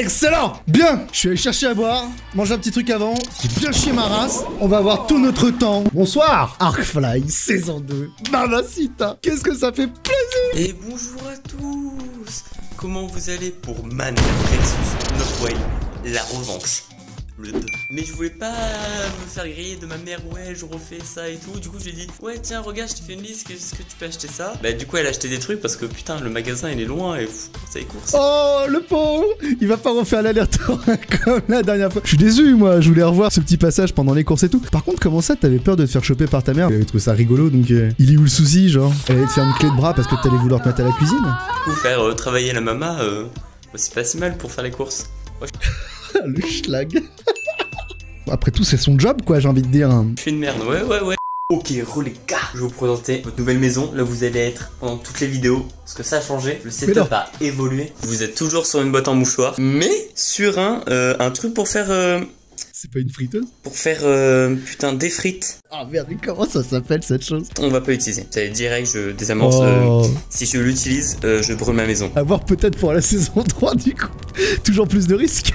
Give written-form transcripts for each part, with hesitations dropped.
Excellent. Bien, je suis allé chercher à boire, manger un petit truc avant, j'ai bien chié ma race, on va avoir tout notre temps. Bonsoir, Arcfly, saison 2, Mamacita, qu'est-ce que ça fait plaisir. Et bonjour à tous. Comment vous allez pour Man versus Norway, la revanche, le 2. Mais je voulais pas me faire griller de ma mère, ouais je refais ça et tout. Du coup j'ai dit, ouais tiens regarde je te fais une liste, est-ce que tu peux acheter ça? Bah du coup elle a acheté des trucs parce que putain le magasin il est loin et c'est les courses. Oh le pauvre, il va pas refaire l'aller-retour comme la dernière fois. Je suis déçu moi, je voulais revoir ce petit passage pendant les courses et tout. Par contre comment ça t'avais peur de te faire choper par ta mère? Elle avait trouvé ça rigolo donc il est où le souci genre? Elle allait te faire une clé de bras parce que t'allais vouloir te mettre à la cuisine? Du coup faire travailler la maman, c'est pas si mal pour faire les courses. Ouais. Le schlag. Après tout, c'est son job, quoi, j'ai envie de dire. Je suis une merde, ouais. Ok, les gars, je vais vous présenter votre nouvelle maison. Là, vous allez être pendant toutes les vidéos. Parce que ça a changé, le setup a évolué. Vous êtes toujours sur une boîte en mouchoir, mais sur un truc pour faire... C'est pas une friteuse? Pour faire, putain, des frites. Ah merde, comment ça s'appelle cette chose? On va pas l'utiliser. C'est direct, je désamorce. Si je l'utilise, je brûle ma maison. À voir peut-être pour la saison 3 du coup. Toujours plus de risques.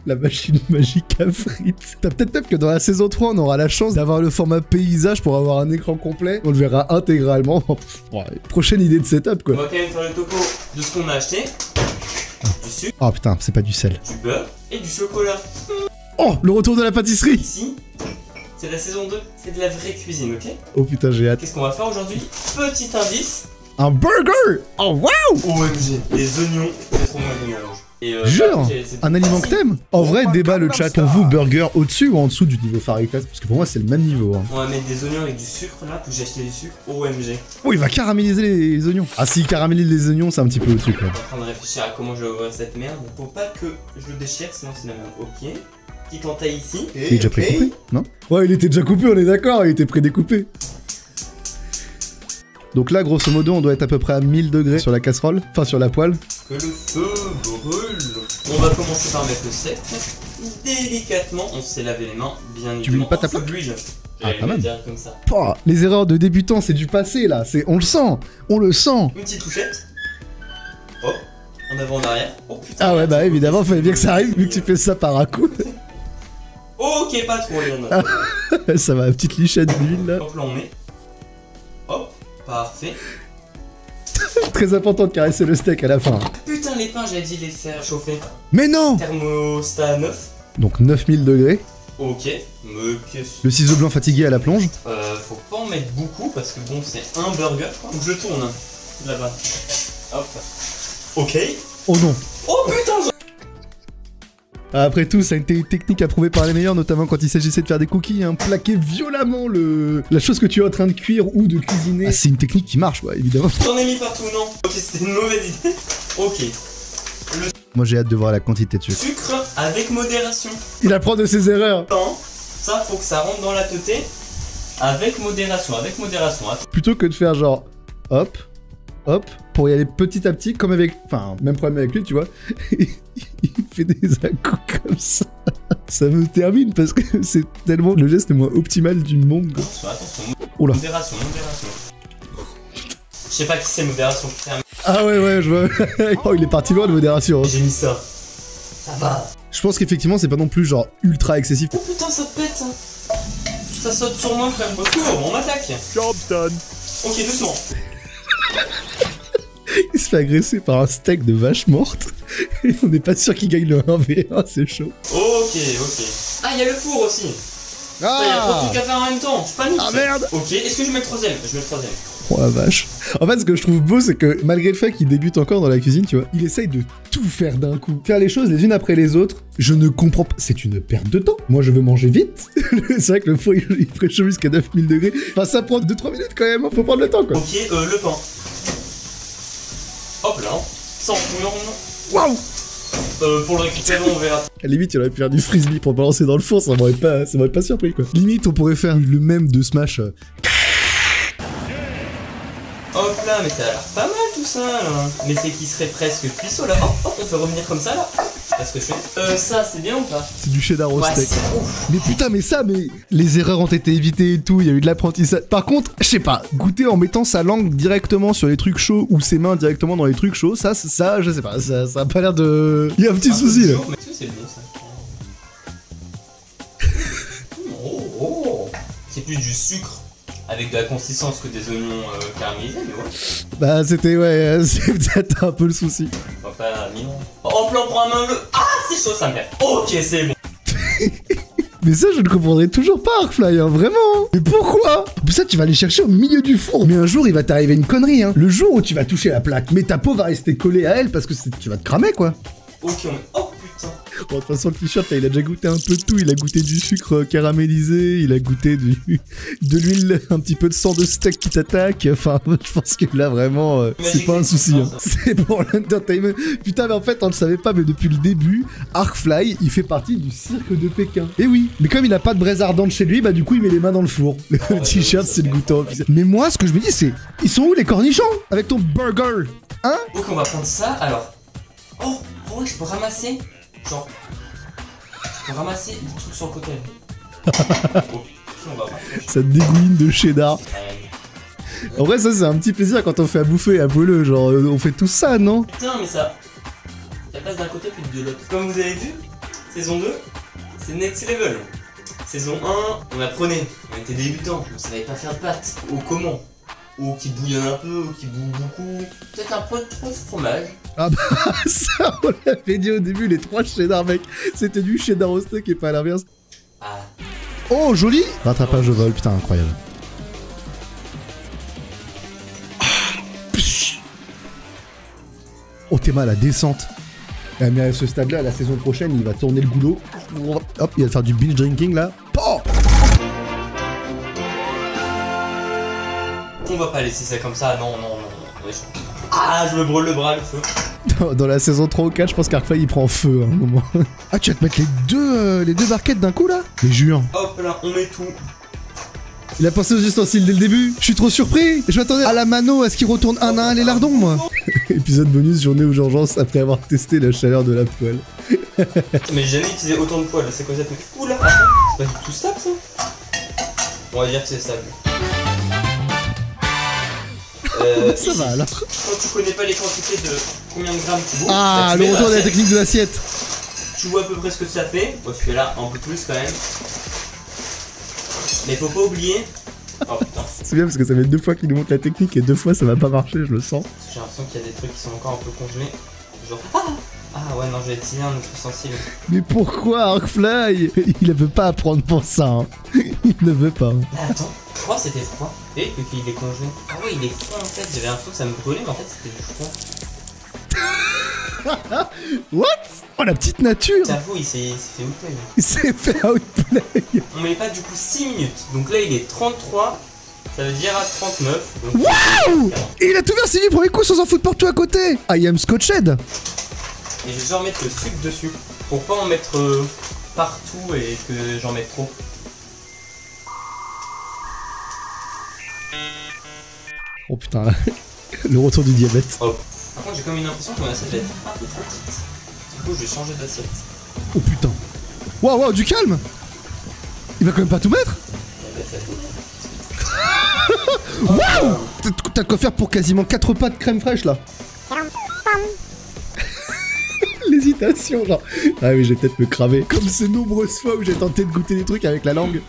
La machine magique à frites. T'as peut-être que dans la saison 3, on aura la chance d'avoir le format paysage pour avoir un écran complet. On le verra intégralement. Ouais. Prochaine idée de setup quoi. On va quand même faire le topo de ce qu'on a acheté. Du sucre. Oh putain, c'est pas du sel. Du beurre et du chocolat. Oh, le retour de la pâtisserie. Ici, c'est la saison 2, c'est de la vraie cuisine, ok? Oh putain, j'ai hâte. Qu'est-ce qu'on va faire aujourd'hui? Petit indice. Un burger. Oh waouh. OMG. Les oignons, c'est trop moins de mélange. Jure, un aliment que t'aimes. En vrai, débat le chat, on vous burger au-dessus ou en dessous du niveau Faricas? Parce que pour moi, c'est le même niveau. Hein. On va mettre des oignons avec du sucre là, parce que j'ai acheté du sucre. OMG. Oh, il va caraméliser les oignons. Ah, s'il caramélise les oignons, c'est un petit peu au-dessus quoi. Je suis en train de réfléchir à comment je vais ouvrir cette merde. Faut pas que je le déchire, sinon c'est la merde. Ok. Petite entaille ici. Il est déjà précoupé, non? Ouais, il était déjà coupé, on est d'accord, il était prédécoupé. Donc là, grosso modo, on doit être à peu près à 1000 degrés sur la casserole, enfin sur la poêle. Que le feu brûle. On va commencer par mettre le sec. Délicatement, on s'est lavé les mains, bien évidemment. Tu mets pas ta plaque? L'huile. Ah, quand même. Comme ça. Oh, les erreurs de débutants, c'est du passé là, on le sent, on le sent. Une petite touchette. Hop, en avant, en arrière. Oh putain. Ah ouais, bah évidemment, fallait bien que ça arrive vu que tu fais ça par à coup. Ok, pas trop, Léon. Ça va, petite lichette d'huile là. Hop, là on met. Hop, parfait. Très important de caresser le steak à la fin. Putain, les pains, j'avais dit les faire chauffer. Mais non! Thermostat 9. Donc 9000 degrés. Ok, mais qu'est-ce... Le ciseau blanc fatigué à la plonge. Faut pas en mettre beaucoup parce que bon, c'est un burger. Donc je tourne là-bas. Hop. Ok. Oh non. Oh putain, Après tout, ça a été une technique approuvée par les meilleurs, notamment quand il s'agissait de faire des cookies, hein. Plaquer violemment la chose que tu es en train de cuire ou de cuisiner. Ah, c'est une technique qui marche, ouais, évidemment. J'en ai mis partout, non? Ok, c'était une mauvaise idée. Ok. Moi, j'ai hâte de voir la quantité de sucre. Sucre avec modération. Il apprend de ses erreurs. Non, ça, faut que ça rentre dans la teuté. Avec modération, Plutôt que de faire genre, hop, hop, pour y aller petit à petit, comme avec... Enfin, même problème avec lui, tu vois. Il fait des à-coups comme ça. Ça me termine parce que c'est tellement le geste le moins optimal du monde. Attention, Oula. Modération. Je sais pas qui c'est modération. Ah ouais, je vois. Oh, il est parti loin de modération. Hein. J'ai mis ça. Ça va. Je pense qu'effectivement, c'est pas non plus genre ultra excessif. Oh putain, ça pète. Ça saute sur moi, frère. Au secours, on m'attaque. Job done. Ok, doucement. Il se fait agresser par un steak de vache morte. Et on n'est pas sûr qu'il gagne le 1v1, c'est chaud. Ok. Ah, il y a le four aussi. Il y a trop de trucs à faire en même temps. Je panique. Ah merde. Ok, est-ce que je mets le troisième? Je mets le troisième. Oh la vache. En fait, ce que je trouve beau, c'est que malgré le fait qu'il débute encore dans la cuisine, tu vois, il essaye de tout faire d'un coup. Faire les choses les unes après les autres. Je ne comprends pas. C'est une perte de temps. Moi, je veux manger vite. C'est vrai que le four, il préchauffe jusqu'à 9000 degrés. Enfin, ça prend 2-3 minutes quand même. Faut prendre le temps, quoi. Ok, le pain. Hop là. Sans non. Waouh. Pour le récupérer, on verra. À la limite, il aurait pu faire du frisbee pour balancer dans le four. Ça m'aurait pas surpris, quoi. Limite, on pourrait faire le même de Smash. Hop là, mais ça a l'air pas mal tout ça là. Mais c'est qu'il serait presque cuisseau là. Hop, on fait revenir comme ça là. pas ce que je fais. Ça, c'est bien ou pas? C'est du cheddar au Ouais, steak. c'est ouf. Mais putain, mais les erreurs ont été évitées et tout, il y a eu de l'apprentissage. Par contre, je sais pas, goûter en mettant sa langue directement sur les trucs chauds ou ses mains directement dans les trucs chauds, ça, je sais pas, ça a pas l'air de... Il y a un petit souci là. Mais c'est bon ça. Oh. C'est plus du sucre avec de la consistance que des oignons caramélisés, mais ouais. Bah c'était, ouais, c'est peut-être un peu le souci. Enfin, pas mignon. Oh, plan pour un main bleu. Ah, c'est chaud, ça me plaît. Ok, c'est bon. Mais ça, je ne comprendrai toujours pas, Arcfly, hein, vraiment. Mais pourquoi? Pour ça, tu vas aller chercher au milieu du four. Mais un jour, il va t'arriver une connerie, hein. Le jour où tu vas toucher la plaque, mais ta peau va rester collée à elle parce que tu vas te cramer, quoi. Ok, on est... Oh putain. Bon, de toute façon, le t-shirt, là, il a déjà goûté un peu de tout. Il a goûté du sucre caramélisé, il a goûté de l'huile, un petit peu de sang de steak qui t'attaque. Enfin, je pense que là, vraiment, c'est pas un souci. Hein. C'est pour l'entertainment. Putain, mais en fait, on le savait pas, mais depuis le début, Arcfly, il fait partie du cirque de Pékin. Et oui, mais comme il a pas de braise ardente chez lui, bah du coup, il met les mains dans le four. Le t-shirt, c'est le goûtant officiel. Mais moi, ce que je me dis, c'est, ils sont où les cornichons avec ton burger? Hein? Ok, on va prendre ça, alors... Oh, ouais, je peux ramasser. Genre... Je peux ramasser des trucs sur le côté. Ok, on va rapprocher. Ça dégouline de cheddar. En vrai, ça, c'est un petit plaisir quand on fait à bouffer, avouez-le. Genre, on fait tout ça, non? Putain, mais ça... Ça passe d'un côté puis de l'autre. Comme vous avez vu, saison 2, c'est next level. Saison 1, on apprenait. On était débutants, on savait pas faire de pâtes. Ou comment? Ou qui bouillonne un peu, ou qui bouille beaucoup. Peut-être un peu trop de fromage. Ah bah, ça, on l'avait dit au début, les 3 cheddar, mec. C'était du cheddar au steak et pas à l'inverse. Ah. Oh, joli! Rattrapage au vol, putain, incroyable. Oh, t'es mal, la descente. Mais à ce stade-là, la saison prochaine, il va tourner le goulot. Hop, il va faire du binge drinking, là. Oh, On va pas laisser ça comme ça, non. Ah, je me brûle le bras, le feu. dans la saison 3 ou 4, je pense qu'Arcfly il prend feu à un moment. Ah, tu vas te mettre les deux barquettes d'un coup là? Mais jure. Hop là, on met tout. Il a pensé aux ustensiles dès le début. Je suis trop surpris. Je m'attendais à la mano, à ce qu'il retourne un à un les lardons, moi. Épisode bonus, journée aux urgences après avoir testé la chaleur de la poêle. Mais j'ai jamais utilisé autant de poils, c'est quoi ça? Oula, c'est pas du tout stable ça? On va dire que c'est stable. Ça va alors. Quand tu connais pas les quantités de combien de grammes tu bouffes, Ah, le retour de la technique de l'assiette. Tu vois à peu près ce que ça fait. Bon, tu fais là un peu plus quand même. Mais faut pas oublier. Oh putain. C'est bien parce que ça fait 2 fois qu'il nous montre la technique et 2 fois ça va pas marcher, je le sens. J'ai l'impression qu'il y a des trucs qui sont encore un peu congelés. Genre. Ah ouais, non, je vais utiliser un autre ustensile. Mais pourquoi Arcfly? Il ne veut pas apprendre pour ça. Hein. Il ne veut pas. Ah, attends, je crois que c'était froid. Et puis qu'il est congelé. Ah ouais, il est froid en fait. J'avais l'impression que ça me brûlait, mais en fait c'était du froid. What? Oh la petite nature. J'avoue, il s'est fait outplay. Il s'est fait outplay. On met pas du coup 6 minutes. Donc là, il est 33. Ça veut dire à 39. Waouh! Et il a tout versé du premier coup sans en foutre partout à côté. I am scotched. Et je vais genre mettre le sucre dessus. Pour pas en mettre partout et que j'en mette trop. Oh putain, le retour du diabète. Oh. Par contre, j'ai comme une impression que mon assiette va être un peu trop petite. Du coup, je vais changer d'assiette. Oh putain. Waouh, du calme. Il va quand même pas tout mettre. Waouh! T'as de quoi faire pour quasiment 4 repas de crème fraîche là. L'hésitation, genre. Ah oui, je vais peut-être me cramer. Comme ces nombreuses fois où j'ai tenté de goûter des trucs avec la langue.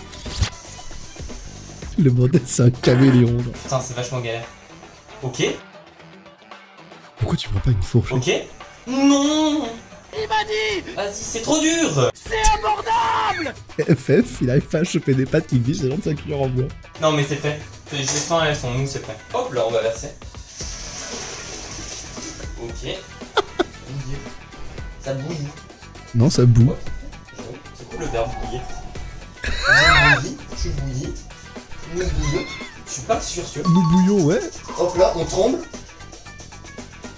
Le bordel, c'est un caméléon. Genre. Putain, c'est vachement galère. Ok. Pourquoi tu prends pas une fourche? Ok. Non! Il m'a dit! Vas-y, c'est trop dur! C'est abordable! FF, il arrive pas à choper des pâtes qui glissent dans sa cuillère en bois. Non, mais c'est prêt. Je les sens, elles sont moues, c'est prêt. Hop là, on va verser. Ok. Ça bouille. Non, ça boue. C'est quoi le verbe bouillir? Je bouillis. Nous bouillons. Je suis pas sûr. Nous bouillons, ouais. Hop là, on tremble.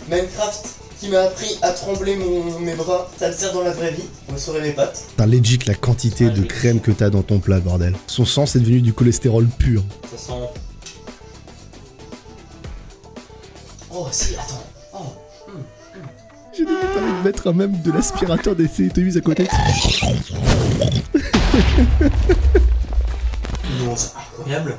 Minecraft qui m'a appris à trembler mes bras, ça me sert dans la vraie vie. On saurait mes pattes. T'as legit la quantité de crème que t'as dans ton plat, bordel. Son sang, c'est devenu du cholestérol pur. Ça sent... Oh si, attends. Oh. J'ai limite envie de mettre un même de l'aspirateur des Télétobies à côté. Non, c'est incroyable.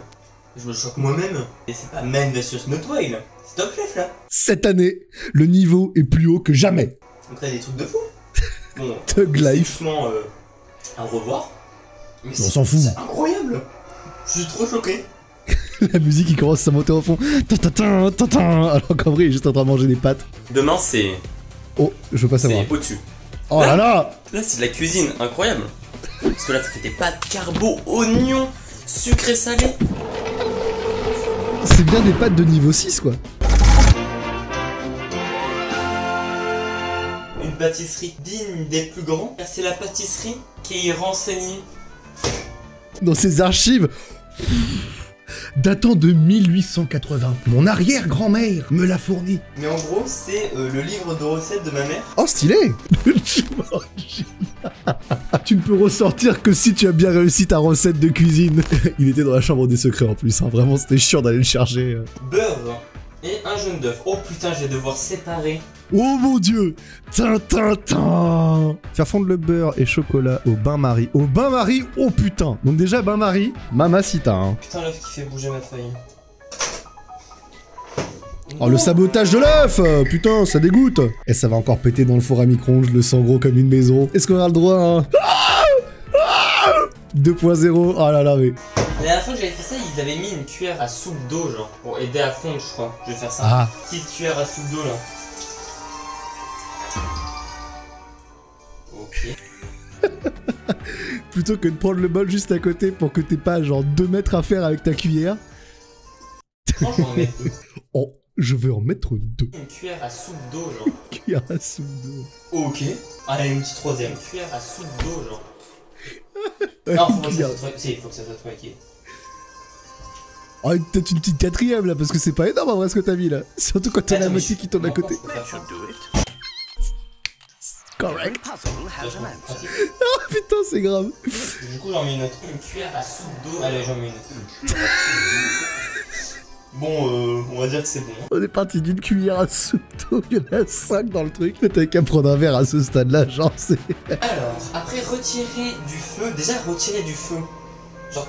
Je me choque moi-même. Et c'est pas Man vs Notwile, c'est Top Chef là. Cette année, le niveau est plus haut que jamais. Donc là, des trucs de fou. Bon, Thug Life. franchement, à revoir. Mais On s'en fout. C'est incroyable. Je suis trop choqué. La musique qui commence à monter au fond. Tintin, tintin, alors qu'en vrai, il est juste en train de manger des pâtes. Demain, c'est Oh, je veux pas savoir. au-dessus. Oh là là. Là, c'est de la cuisine incroyable. Parce que là, ça fait des pâtes, carbo, oignons, sucré salé. C'est bien des pâtes de niveau 6, quoi. Une pâtisserie digne des plus grands. Car c'est la pâtisserie qui est renseignée. Dans ses archives datant de 1880. Mon arrière-grand-mère me l'a fourni. Mais en gros, c'est le livre de recettes de ma mère. Oh, stylé. Tu ne peux ressortir que si tu as bien réussi ta recette de cuisine. Il était dans la chambre des secrets en plus, hein. Vraiment c'était chiant d'aller le chercher. Beurre et un jaune d'œuf. Oh putain, je vais devoir séparer. Oh mon dieu. Tintin. Faire fondre le beurre et chocolat au bain-marie. Au bain-marie, oh putain. Donc déjà bain-marie, mamacita, hein. Putain, l'œuf qui fait bouger ma feuille. Oh, le sabotage de l'œuf. Putain, ça dégoûte. Et ça va encore péter dans le four à micro-ondes, je le sens gros comme une maison. Est-ce qu'on a le droit à un 2.0. Oh là là, mais... La dernière fois que j'avais fait ça, ils avaient mis une cuillère à soupe d'eau, genre, pour aider à fondre, je crois. Je vais faire ça. Ah. Petite cuillère à soupe d'eau, là. Ok. Plutôt que de prendre le bol juste à côté pour que t'aies pas genre 2 mètres à faire avec ta cuillère. Non, je vais en mettre deux. Oh, je vais en mettre 2. Une cuillère à soupe d'eau, genre. Cuillère à soupe d'eau. Ok. Allez, une petite troisième. Une cuillère à soupe d'eau, genre. Non, faut que ça soit si, faut que ça soit tranquille. Oh, peut-être une petite 4ème là, parce que c'est pas énorme en vrai ce que t'as mis là. Surtout quand t'as la moitié qui tourne à côté. Correct. Oh putain, c'est grave. Du coup, j'en mets une autre. Une cuillère à soupe d'eau. Allez, j'en mets une autre. Bon, on va dire que c'est bon. On est parti d'une cuillère à soupe d'eau, il y en a 5 dans le truc. T'as qu'à prendre un verre à ce stade là, genre c'est... Alors, après retirer du feu, déjà retirer du feu. Genre,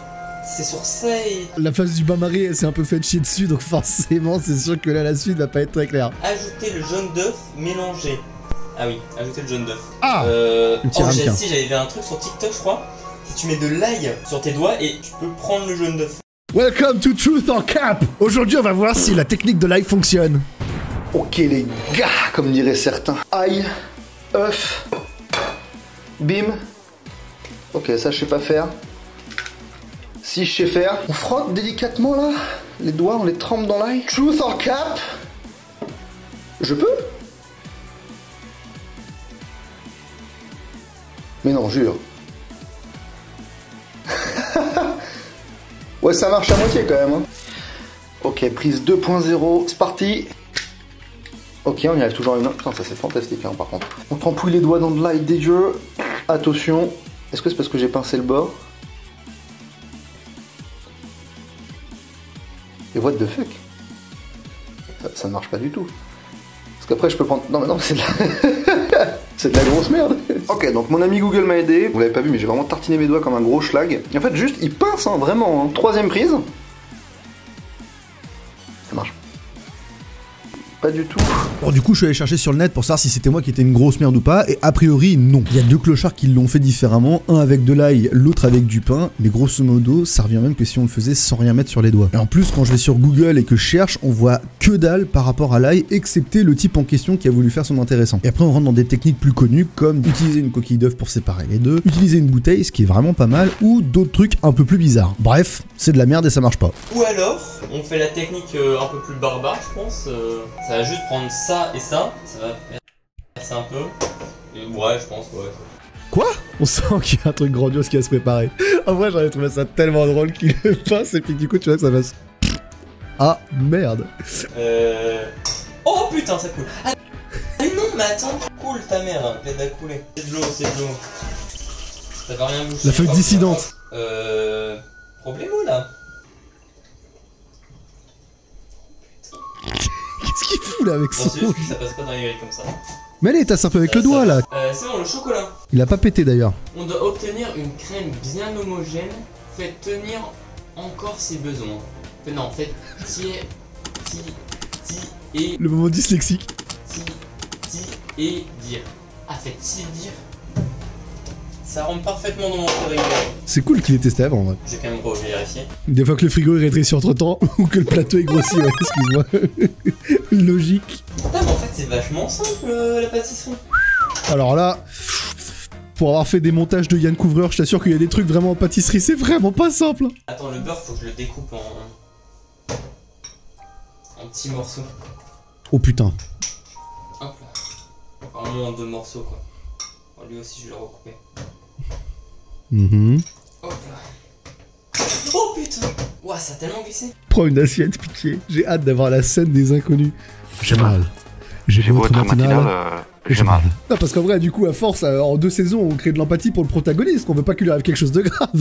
c'est sur ça et... La phase du bain-marie, elle s'est un peu fait chier dessus, donc forcément, c'est sûr que là, la suite va pas être très claire. Ajouter le jaune d'œuf mélangé. Ah oui, ajouter le jaune d'œuf. Ah Si j'avais vu un truc sur TikTok, je crois. Si tu mets de l'ail sur tes doigts et tu peux prendre le jaune d'œuf. Welcome to Truth or Cap. Aujourd'hui, on va voir si la technique de l'ail fonctionne. Ok les gars, comme diraient certains. Ail, œuf, bim. Ok, ça je sais pas faire. Si je sais faire. On frotte délicatement là. Les doigts, on les trempe dans l'ail. Truth or cap. Je peux? Mais non, jure. Ouais, ça marche à moitié quand même. Hein. Ok, prise 2.0, c'est parti. Ok, on y arrive toujours à une... Putain, ça c'est fantastique hein, par contre. On trempouille les doigts dans de l'ail dégueu. Attention. Est-ce que c'est parce que j'ai pincé le bord? Et what the fuck? Ça ne marche pas du tout. Parce qu'après je peux prendre... Non mais non, c'est de la... c'est de la grosse merde. Ok, donc mon ami Google m'a aidé. Vous l'avez pas vu, mais j'ai vraiment tartiné mes doigts comme un gros schlag. Et en fait, juste, il pince, hein, vraiment. Hein. Troisième prise. Ça marche. Pas du tout. Bon, du coup, je suis allé chercher sur le net pour savoir si c'était moi qui étais une grosse merde ou pas, et a priori, non. Il y a 2 clochards qui l'ont fait différemment, un avec de l'ail, l'autre avec du pain, mais grosso modo, ça revient même que si on le faisait sans rien mettre sur les doigts. Et en plus, quand je vais sur Google et que je cherche, on voit que dalle par rapport à l'ail, excepté le type en question qui a voulu faire son intéressant. Et après, on rentre dans des techniques plus connues, comme utiliser une coquille d'œuf pour séparer les deux, utiliser une bouteille, ce qui est vraiment pas mal, ou d'autres trucs un peu plus bizarres. Bref, c'est de la merde et ça marche pas. Ou alors, on fait la technique un peu plus barbare, je pense. Ça va juste prendre ça et ça va faire ça un peu. Et ouais, je pense, ouais. Quoi? On sent qu'il y a un truc grandiose qui va se préparer. En vrai, j'aurais trouvé ça tellement drôle qu'il le passe et puis du coup, tu vois que ça va se... Ah, merde. Oh putain, ça coule. Ah non, mais attends, coule ta mère, l'aide à couler. C'est de l'eau, c'est de l'eau. Ça va rien bouger. La feuille dissidente. Problémo là. Qu'est-ce qu'il fout là avec Non, son... c'est juste que ça passe pas dans les grilles comme ça. Mais allez, tasse un peu avec le doigt là. C'est bon, le chocolat. Il a pas pété d'ailleurs. On doit obtenir une crème bien homogène. Faites tenir encore si besoin. Non, faites et... Le moment dyslexique. et dire. Ah, faites dire. Ça rentre parfaitement dans mon frigo. C'est cool qu'il ait testé avant, en vrai. J'ai quand même revérifié. Des fois que le frigo est rétréci entre temps, ou que le plateau est grossi, ouais, excuse-moi. Logique. Putain, mais en fait, c'est vachement simple la pâtisserie. Alors là, pour avoir fait des montages de Yann Couvreur, je t'assure qu'il y a des trucs vraiment en pâtisserie, c'est vraiment pas simple. Attends, le beurre, faut que je le découpe en petits morceaux. Oh putain. Hop là. Au moins en 2 morceaux, quoi. Bon, lui aussi, je vais le recouper. Hop là. Oh putain. Ouah, ça a tellement glissé. Prends une assiette, pitié. J'ai hâte d'avoir la scène des inconnus. J'ai mal. J'ai beau être matinal, j'ai mal. Non, parce qu'en vrai, du coup, à force, en 2 saisons, on crée de l'empathie pour le protagoniste, qu'on veut pas qu'il lui arrive quelque chose de grave.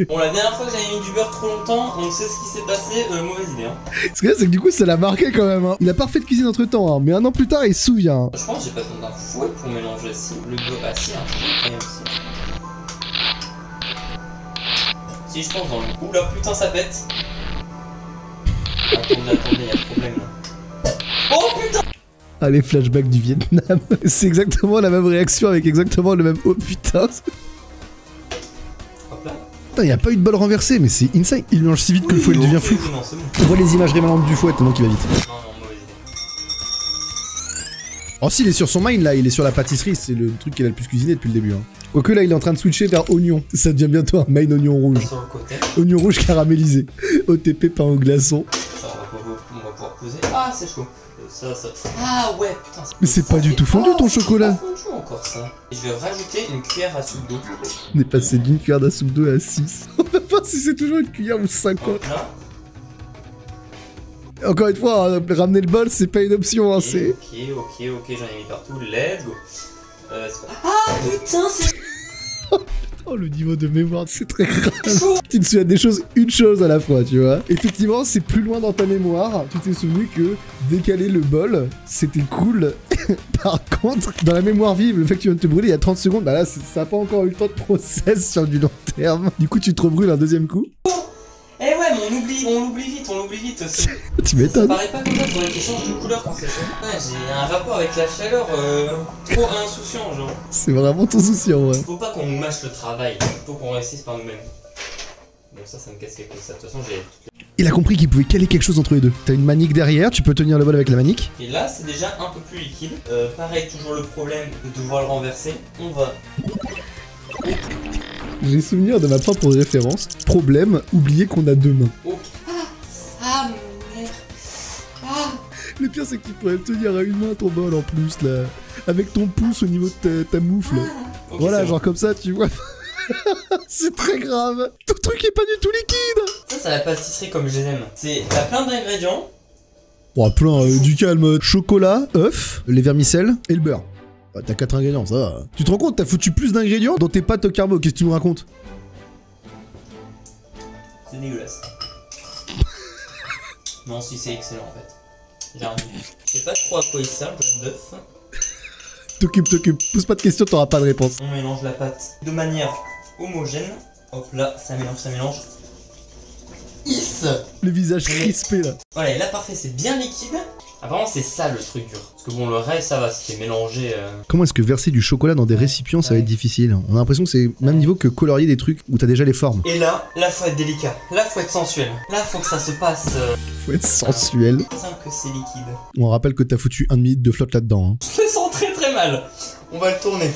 Bon, la dernière fois que j'avais mis du beurre trop longtemps, on sait ce qui s'est passé, mauvaise idée. Hein. Ce qu'il y a, c'est que du coup, ça l'a marqué quand même. Hein. Il a pas refait de cuisine entre temps, hein, mais 1 an plus tard, il se souvient. Je pense que j'ai pas besoin d'un fouet pour mélanger si le beurre assis, un fouet aussi. Si je pense dans le... Oula, putain, ça pète. Attendez, y'a un problème là. Oh putain. Ah, les flashbacks du Vietnam. C'est exactement la même réaction avec exactement le même... Oh putain. Hop là. Putain, y'a pas eu de bol renversé, mais c'est insane. Il mélange si vite que le fouet devient flou. Non, c'est bon. On voit les images rémanentes du fouet tellement qu'il va vite. Non, mauvaise idée. Oh si, il est sur son mind là, il est sur la pâtisserie, c'est le truc qu'il a le plus cuisiné depuis le début. Hein. Quoique là, il est en train de switcher vers oignon. Ça devient bientôt un main oignon rouge. Sur le côté. Oignon rouge caramélisé. OTP pain au glaçon. Ça, on va pouvoir poser. Ah, c'est chaud. Ça. Ah ouais, putain. Mais c'est pas du tout fondu ton chocolat. C'est pas fondu encore ça. Et je vais rajouter une cuillère à soupe d'eau. On est passé d'une cuillère à soupe d'eau à 6. On va voir si c'est toujours une cuillère ou 50. Là. Encore une fois, hein, ramener le bol, c'est pas une option. Hein, c'est... Ok, j'en ai mis partout. Let's go. Ah putain, c'est... Oh, le niveau de mémoire, c'est très grave. Tu te souviens des choses, une chose à la fois, tu vois. Effectivement, c'est plus loin dans ta mémoire. Tu t'es souvenu que décaler le bol, c'était cool. Par contre, dans la mémoire vive, le fait que tu viens de te brûler il y a 30 secondes, bah là, ça n'a pas encore eu le temps de process sur du long terme. Du coup, tu te rebrûles un deuxième coup. Eh ouais, mais on l'oublie vite aussi. Tu m'étonnes. Ça paraît pas comme ça, faudrait qu'il change de couleur quand c'est chaud. Ouais, j'ai un rapport avec la chaleur trop insouciant, genre. C'est vraiment ton souci en vrai. Faut pas qu'on nous mâche le travail, faut qu'on réussisse par nous-mêmes. Bon, ça me casse les couilles, ça. De toute façon, j'ai... Il a compris qu'il pouvait caler quelque chose entre les deux. T'as une manique derrière, tu peux tenir le bol avec la manique. Et là, c'est déjà un peu plus liquide. Pareil, toujours le problème de devoir le renverser. On va... J'ai souvenir de ma propre référence. Problème, oublier qu'on a 2 mains. Ok. Ah merde. Ah. Le pire, c'est que tu pourrais le tenir à une main ton bol en plus, là. Avec ton pouce au niveau de ta moufle. Okay, voilà, genre comme ça, tu vois. C'est très grave. Ton truc est pas du tout liquide. Ça, c'est la pâtisserie comme je les aime. T'as plein d'ingrédients. Oh, plein, du calme. Chocolat, œuf, les vermicelles et le beurre. Ah, t'as 4 ingrédients, ça va. Tu te rends compte, t'as foutu plus d'ingrédients dans tes pâtes au carbo. Qu'est-ce que tu nous racontes? C'est dégueulasse. Non, si, c'est excellent en fait. J'ai un... Je sais pas trop à quoi il sert, le bœuf. T'occupe. Pose pas de questions, t'auras pas de réponse. On mélange la pâte de manière homogène. Hop là, ça mélange. Is. Le visage crispé là. Voilà, et là parfait, c'est bien liquide. Apparemment c'est ça le truc dur. Parce que bon, le reste ça va, c'était mélangé. Comment est-ce que verser du chocolat dans des récipients ça va être difficile? On a l'impression que c'est même niveau que colorier des trucs où t'as déjà les formes. Et là faut être délicat. Là faut être sensuel. Là faut que ça se passe. Faut être sensuel. Simple que c'est liquide. On rappelle que t'as foutu 1 demi de flotte là-dedans. Hein. Je le sens très très mal. On va le tourner.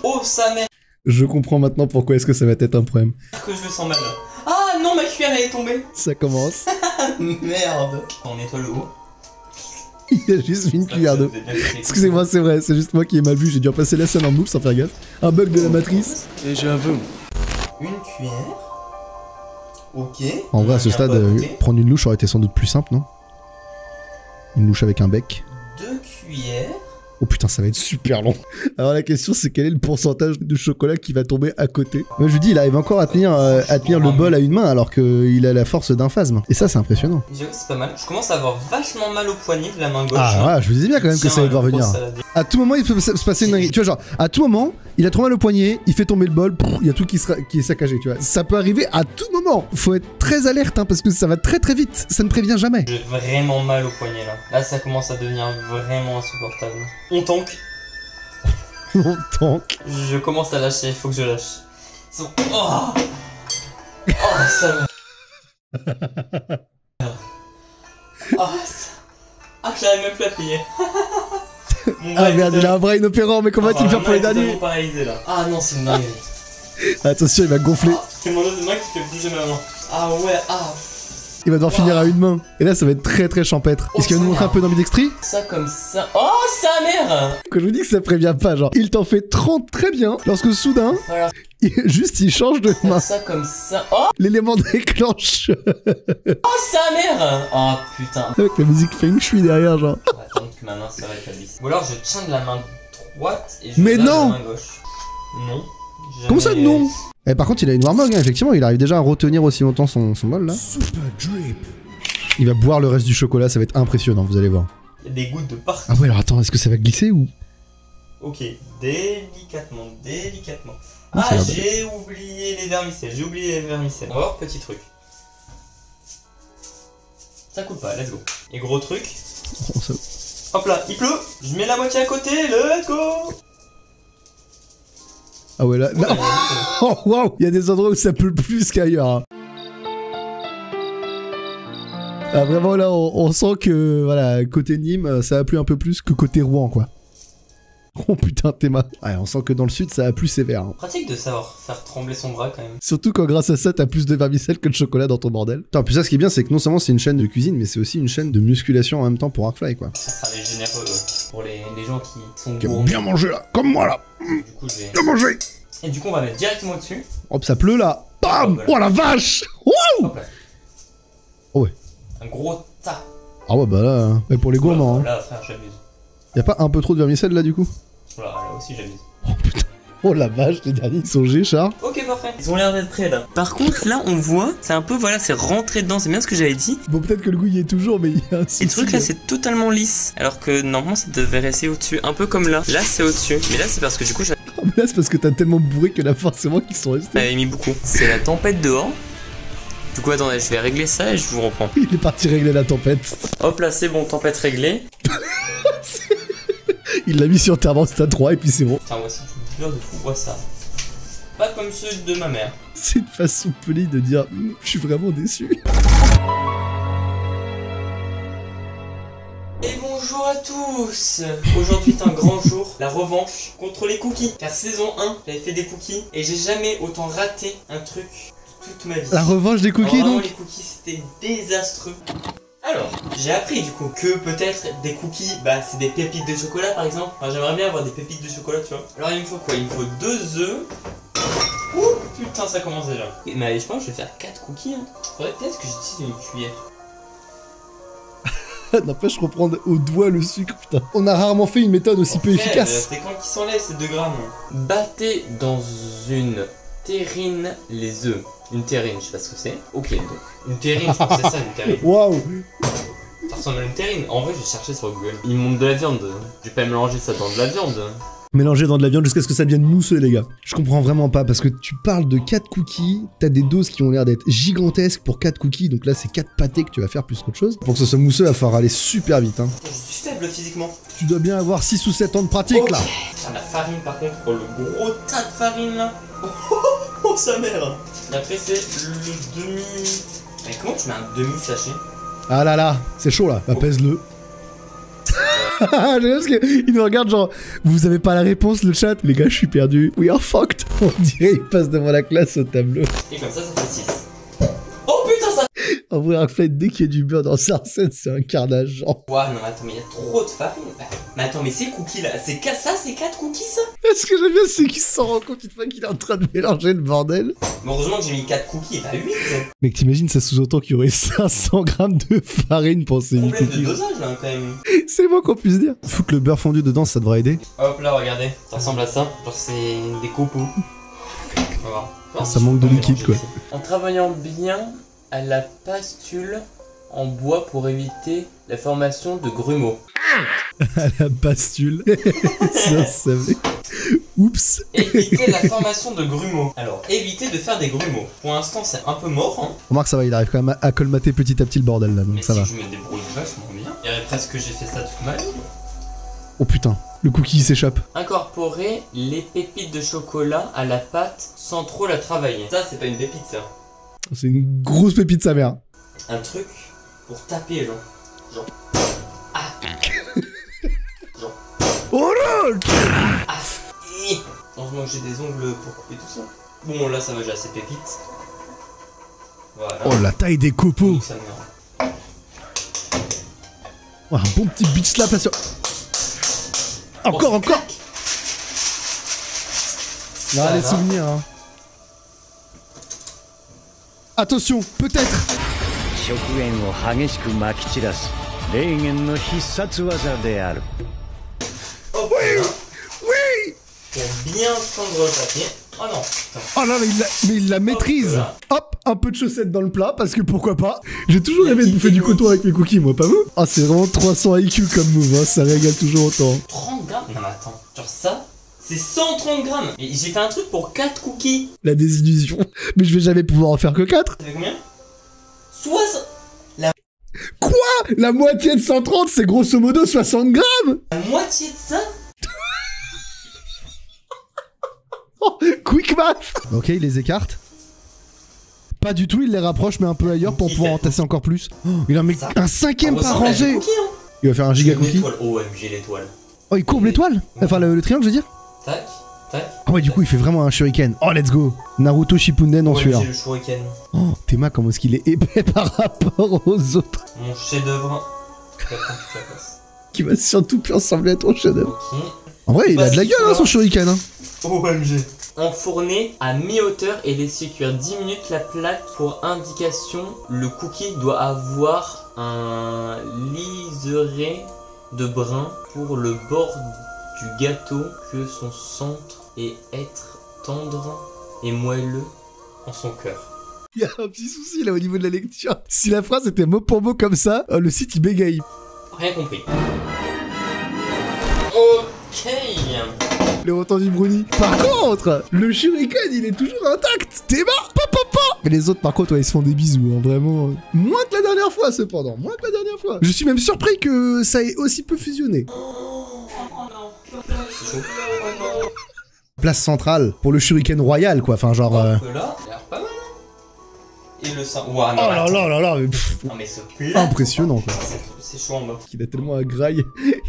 Oh sa mère. Je comprends maintenant pourquoi est-ce que ça va être un problème. Que je le sens mal. Ah non, ma cuillère elle est tombée. Ça commence. Merde. On nettoie le haut. Il a juste mis une cuillère d'eau. Excusez-moi, c'est vrai, c'est juste moi qui ai mal vu, j'ai dû repasser la scène en boucle sans faire gaffe. Un bug de la matrice. Et j'avoue. Une cuillère. Ok. En vrai, à ce stade, prendre une louche aurait été sans doute plus simple, non? Une louche avec un bec. 2 cuillères. Oh putain, ça va être super long. Alors la question c'est quel est le pourcentage de chocolat qui va tomber à côté. Moi je lui dis il arrive encore à tenir le bol à une main alors qu'il a la force d'un phasme. Et ça c'est impressionnant. C'est pas mal. Je commence à avoir vachement mal au poignet de la main gauche. Ah ouais, je vous disais bien quand même que ça allait devoir venir. À tout moment il peut se passer une dinguerie. Tu vois genre, à tout moment, il a trop mal au poignet, il fait tomber le bol, il y a tout qui est saccagé, tu vois. Ça peut arriver à tout moment. Faut être très alerte hein, parce que ça va très très vite. Ça ne prévient jamais. J'ai vraiment mal au poignet là. Là ça commence à devenir vraiment insupportable. On tank. On tank. Je commence à lâcher, il faut que je lâche. Oh, oh ça va. Ah, j'arrive même plus à plier. Ah merde, il a un brain opérant, mais comment va-t-il faire pour les derniers? Ah non, c'est une dinguerie. Attention, il va gonfler. C'est mon autre main qui fait bouger ma main. Ah ouais, ah. Il va devoir finir à une main. Et là, ça va être très très champêtre. Est-ce qu'il va nous montrer un peu d'ambidextrie? Ça comme ça. Oh, sa mère! Quand je vous dis que ça prévient pas, genre, il t'en fait 30 très bien, lorsque soudain, voilà. Il change de main. Ça comme ça. Oh! L'élément déclenche. Oh, sa mère! Oh putain. Avec la musique Feng Shui derrière, genre. On va attendre que ma main se rétablisse. Ou alors je tiens de la main droite et je Mais lâche non! la main gauche. Non. Comment ça, non? Eh, par contre, il a une Warmog, hein, effectivement, il arrive déjà à retenir aussi longtemps son bol là. Super drip. Il va boire le reste du chocolat, ça va être impressionnant, vous allez voir. Il y a des gouttes de partout. Ah ouais, alors attends, est-ce que ça va glisser ou? Ok, délicatement, délicatement. Oh, ah, j'ai oublié les vermicelles, On va voir petit truc. Ça coule pas, let's go. Et gros truc. Oh, ça... Hop là, il pleut. Je mets la moitié à côté, let's go. Ah ouais, là... Oh waouh, il y a des endroits où ça pleut plus qu'ailleurs. Hein. Ah vraiment là, on sent que, voilà, côté Nîmes, ça a plu un peu plus que côté Rouen, quoi. Oh putain, Théma. Ouais, on sent que dans le sud, ça a plus sévère. Hein. Pratique de savoir faire trembler son bras, quand même. Surtout quand grâce à ça, t'as plus de vermicelles que de chocolat dans ton bordel. Attends, puis ça, ce qui est bien, c'est que non seulement c'est une chaîne de cuisine, mais c'est aussi une chaîne de musculation en même temps pour Arcfly, quoi. Ça sera les généreux pour les gens qui sont qui aiment bien manger, là, comme moi, là. Du coup, je vais... Bien manger. Et du coup, on va mettre directement dessus. Hop, ça pleut, là. Bam. Oh, la vache. Wow. Oh ouais. Un gros tas. Ah ouais, bah là, mais pour les gourmands. Hein. Là, frère, j'abuse. Y'a pas un peu trop de vermicelles là du coup? Voilà, là aussi j'abuse. Oh putain. Oh la vache, les derniers ils sont G, Char. Ok, parfait. Ils ont l'air d'être prêts là. Par contre, là on voit, c'est un peu, voilà, c'est rentré dedans, c'est bien ce que j'avais dit. Bon, peut-être que le goût y est toujours, mais il y a un souci. Et le truc là, c'est totalement lisse. Alors que normalement ça devrait rester au-dessus. Un peu comme là. Là c'est au-dessus. Mais là c'est parce que du coup, oh, mais là c'est parce que t'as tellement bourré que là forcément qu'ils sont restés. j'avais mis beaucoup. C'est la tempête dehors. Du coup, attendez, je vais régler ça et je vous reprends. Il est parti régler la tempête. Hop là, c'est bon, tempête réglée. Il l'a mis sur thermostat 3 et puis c'est bon. Putain, voici du beurre de fou, vois ça. Pas comme ceux de ma mère. C'est une façon polie de dire je suis vraiment déçu. Et bonjour à tous. Aujourd'hui est un grand jour, la revanche contre les cookies. Car saison 1, j'avais fait des cookies et j'ai jamais autant raté un truc toute ma vie. La revanche des cookies. Alors, donc les cookies c'était désastreux. Alors, j'ai appris du coup que peut-être des cookies, bah c'est des pépites de chocolat par exemple. Enfin, j'aimerais bien avoir des pépites de chocolat, tu vois. Alors il me faut quoi? Il me faut 2 œufs. Ouh, putain, ça commence déjà. Mais je pense que je vais faire 4 cookies. Hein. Faudrait peut-être que j'utilise une cuillère. N'empêche reprendre au doigt le sucre, putain. On a rarement fait une méthode aussi peu efficace. C'est quand qui s'enlève ces 2 grammes. Battez dans une terrine les œufs. Une terrine, je sais pas ce que c'est. Ok, donc une terrine, je pense que c'est ça une terrine. Waouh. Ça ressemble à une terrine. En vrai, j'ai cherché sur Google. Il monte de la viande. Je vais pas mélanger ça dans de la viande. Mélanger dans de la viande jusqu'à ce que ça devienne mousseux, les gars. Je comprends vraiment pas parce que tu parles de 4 cookies, t'as des doses qui ont l'air d'être gigantesques pour 4 cookies, donc là c'est 4 pâtés que tu vas faire plus qu'autre chose. Pour que ce soit mousseux, il va falloir aller super vite. Hein. Je suis faible physiquement. Tu dois bien avoir 6 ou 7 ans de pratique là. Ah, la farine par contre, oh le gros tas de farine là. Oh sa mère. Et après c'est le demi... Mais comment tu mets un demi-sachet? Ah là là, c'est chaud là, bah, pèse-le. J'aime bien parce qu'il nous regarde genre, vous avez pas la réponse le chat? Les gars, je suis perdu. We are fucked. On dirait il passe devant la classe au tableau. Et comme ça fait 6. Oh putain ça... En vrai, un flight, dès qu'il y a du beurre dans sa recette, c'est un carnage, genre. Ouah, non, mais attends, mais il y a trop de farine. Mais attends, mais ces cookies là, c'est ça, c'est 4 cookies ça? Ce que j'aime bien, c'est qu'il s'en rend compte une fois qu'il est en train de mélanger le bordel. Mais heureusement que j'ai mis 4 cookies, pas 8. Mec, t'imagines, ça sous-entend qu'il y aurait 500 grammes de farine pour ces 8 Problème de cookies. dosage là, quand même. C'est le moins qu'on puisse dire. Foutre le beurre fondu dedans, ça devrait aider. Hop là, regardez, ça ressemble à ça. Genre, c'est des copeaux. On va voir. Non, Ça manque de liquide, mélanger quoi. ici. En travaillant bien à la pastule en bois pour éviter la formation de grumeaux. À la pastule. Ça savait. Oups. Éviter la formation de grumeaux. Alors, éviter de faire des grumeaux. Pour l'instant, c'est un peu mort, hein. Remarque, ça va, il arrive quand même à colmater petit à petit le bordel là, donc Mais ça si va. je me débrouille vachement bien. Il y aurait presque que j'ai fait ça toute ma vie. Oh putain, le cookie il s'échappe. Incorporer les pépites de chocolat à la pâte sans trop la travailler. Ça, c'est pas une pépite, ça. C'est une grosse pépite sa mère. Un truc pour taper, genre. Ah. Genre. Oh là. Ah. Heureusement que j'ai des ongles pour couper tout ça. Bon, là, ça va, j'ai assez pépites. Voilà. Oh la taille des copeaux. Donc, ça me... Oh, un bon petit bitch slap là sur... Encore, Oh, encore. clac. Là, Ça les va. souvenirs, hein. Attention, peut-être. 食塩を激しく撒き散らす霊言の必殺技である Hop là. Oui. Pour bien prendre le papier. Oh non, putain. Oh là, mais il la maîtrise. là. Hop, un peu de chaussettes dans le plat, parce que pourquoi pas. J'ai toujours La rêvé de petite bouffer du technique. coton avec mes cookies, moi, pas vous. Ah, c'est vraiment 300 IQ comme move, hein, ça régale toujours autant. 30 grammes. Non, mais attends. Genre ça, c'est 130 grammes. Et j'ai fait un truc pour 4 cookies. La désillusion. Mais je vais jamais pouvoir en faire que 4. Ça fait combien 60. Quoi? La moitié de 130, c'est grosso modo 60 grammes. La moitié de ça. Oh, quick math. Ok, il les écarte. Pas du tout, il les rapproche, mais un peu ailleurs pour Il pouvoir fait- en tasser encore plus. Oh, il en met Ça. un cinquième Ça par ressemble à rangée. des cookies, hein. Il va faire un giga cookie. L'étoile. OMG, l'étoile. Oh, il courbe l'étoile. Enfin, le triangle, je veux dire. Tac, tac. Ah ouais, du coup, il fait vraiment un shuriken. Oh, let's go. Naruto Shippuden en sueur. OMG, le shuriken. Oh, Théma, comment est-ce qu'il est épais par rapport aux autres. Mon chef-d'œuvre. Ça prend toute la place. Qui va surtout plus ressembler à ton chef-d'œuvre. Ok. En vrai, il a de la gueule, hein, son shuriken. Hein. OMG. Enfourner à mi-hauteur et laisser cuire 10 minutes la plaque. Pour indication, le cookie doit avoir un liseré de brun pour le bord du gâteau, que son centre et être tendre et moelleux en son cœur. Il y a un petit souci là au niveau de la lecture. Si la phrase était mot pour mot comme ça, le site il bégaye. Rien compris. Ok. Le entendu Bruni. Par contre, le shuriken il est toujours intact. Théma, papa. Mais les autres par contre, ouais, ils se font des bisous, hein, vraiment. Moins que la dernière fois cependant, moins que la dernière fois. Je suis même surpris que ça ait aussi peu fusionné. C'est chaud. Place centrale pour le shuriken royal quoi, enfin genre... Hop là, il a l'air pas mal. Hein. Et le sein. Ouah, non, Oh là attends. là là là, mais pff, Non mais ce plat. impressionnant quoi. C'est chaud en bas. Il a tellement à graille,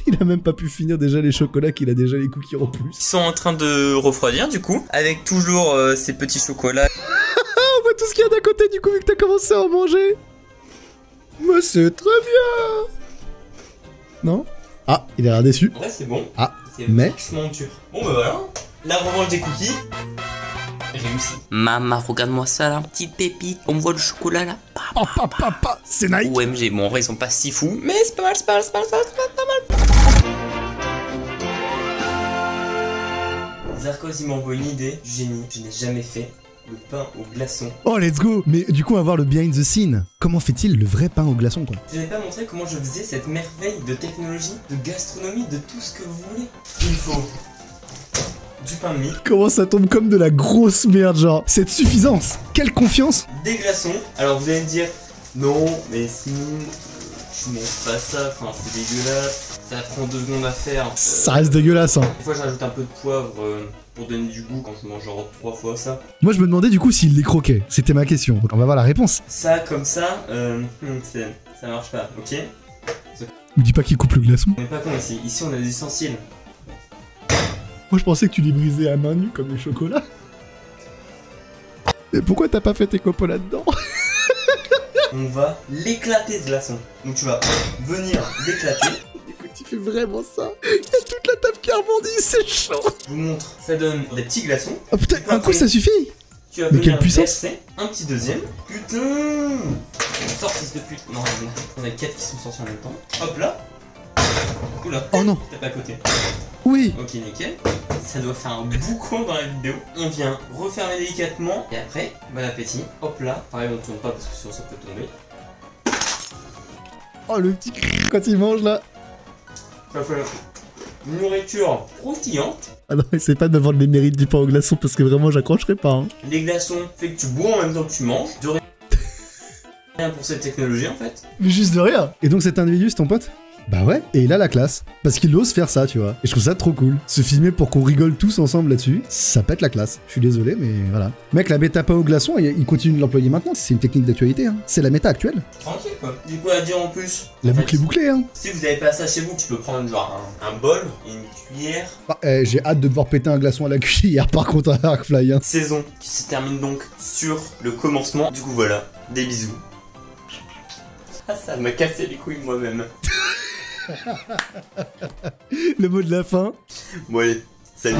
il a même pas pu finir déjà les chocolats qu'il a déjà les cookies en plus. Ils sont en train de refroidir du coup, avec toujours ces petits chocolats. On voit tout ce qu'il y a d'à côté du coup vu que t'as commencé à en manger. Mais c'est très bien. Non? Ah, il a l'air déçu. En vrai c'est bon. Ah, C'est mais- vachement dur. Bon bah voilà, la revanche des cookies. Réussi. Maman, regarde-moi ça là, petite pépite. On voit le chocolat là. Oh papa, c'est Nike. OMG, bon en vrai ils sont pas si fous, mais c'est pas mal, c'est pas mal, c'est pas mal, c'est pas mal. Zarkos il m'envoie une idée, génie, je n'ai jamais fait le pain au glaçon. Oh let's go. Mais du coup on va voir le behind the scene. Comment fait-il le vrai pain au glaçon quoi? Je n'ai pas montré comment je faisais cette merveille de technologie, de gastronomie, de tout ce que vous voulez. Il faut du pain de mie, Comment ça tombe comme de la grosse merde genre. Cette suffisance. Quelle confiance. des glaçons. Alors vous allez me dire, non, mais sinon, tu manges pas ça, enfin c'est dégueulasse, ça prend 2 secondes à faire. Ça reste dégueulasse hein. Des fois j'ajoute un peu de poivre pour donner du goût quand je mange genre 3 fois ça. Moi je me demandais du coup s'il les croquait. C'était ma question. Donc on va voir la réponse. Ça comme ça, ça marche pas, ok? Me dis pas qu'il coupe le glaçon. On est pas con ici, ici on a des ustensiles. Moi je pensais que tu les brisais à main nue comme les chocolats. Mais pourquoi t'as pas fait tes copeaux là-dedans? on va l'éclater ce glaçon. Donc tu vas venir l'éclater. Écoute, tu fais vraiment ça. Il y a toute la table qui rebondit, c'est chaud. Je vous montre, ça donne des petits glaçons. Oh putain, un coup ça suffit. Tu vas Mais venir quelle puissance. verser un petit deuxième. Putain, sors fils de pute. Non, on a 4 qui sont sortis en même temps. Hop là. Oula. Oh non. T'as pas à côté. Oui. Ok, nickel. Ça doit faire un boucan dans la vidéo. On vient refermer délicatement. Et après, bon appétit. Hop là. Pareil, on tourne pas parce que sinon ça peut tomber. Oh le petit quand il mange là. Ça fait une nourriture croustillante. Ah non, essaie pas de me vendre les mérites du pain au glaçon parce que vraiment j'accrocherai pas. Hein. Les glaçons fait que tu bois en même temps que tu manges. De rien pour cette technologie en fait. Mais juste de rien. Et donc cet individu c'est ton pote? Bah ouais, et il a la classe. Parce qu'il ose faire ça, tu vois. Et je trouve ça trop cool. Se filmer pour qu'on rigole tous ensemble là-dessus, ça pète la classe. Je suis désolé, mais voilà. Mec, la bêta pas au glaçon, il continue de l'employer maintenant. C'est une technique d'actualité, hein. C'est la méta actuelle. Tranquille quoi. Du coup à dire en plus. La en boucle fait, est bouclée, hein. Si vous avez pas ça chez vous, tu peux prendre genre un bol et une cuillère. Bah, j'ai hâte de devoir péter un glaçon à la cuillère par contre à Arcfly, hein. Saison qui se termine donc sur le commencement. Du coup voilà, des bisous. Ah ça m'a cassé les couilles moi-même. Le mot de la fin. Bon allez, salut.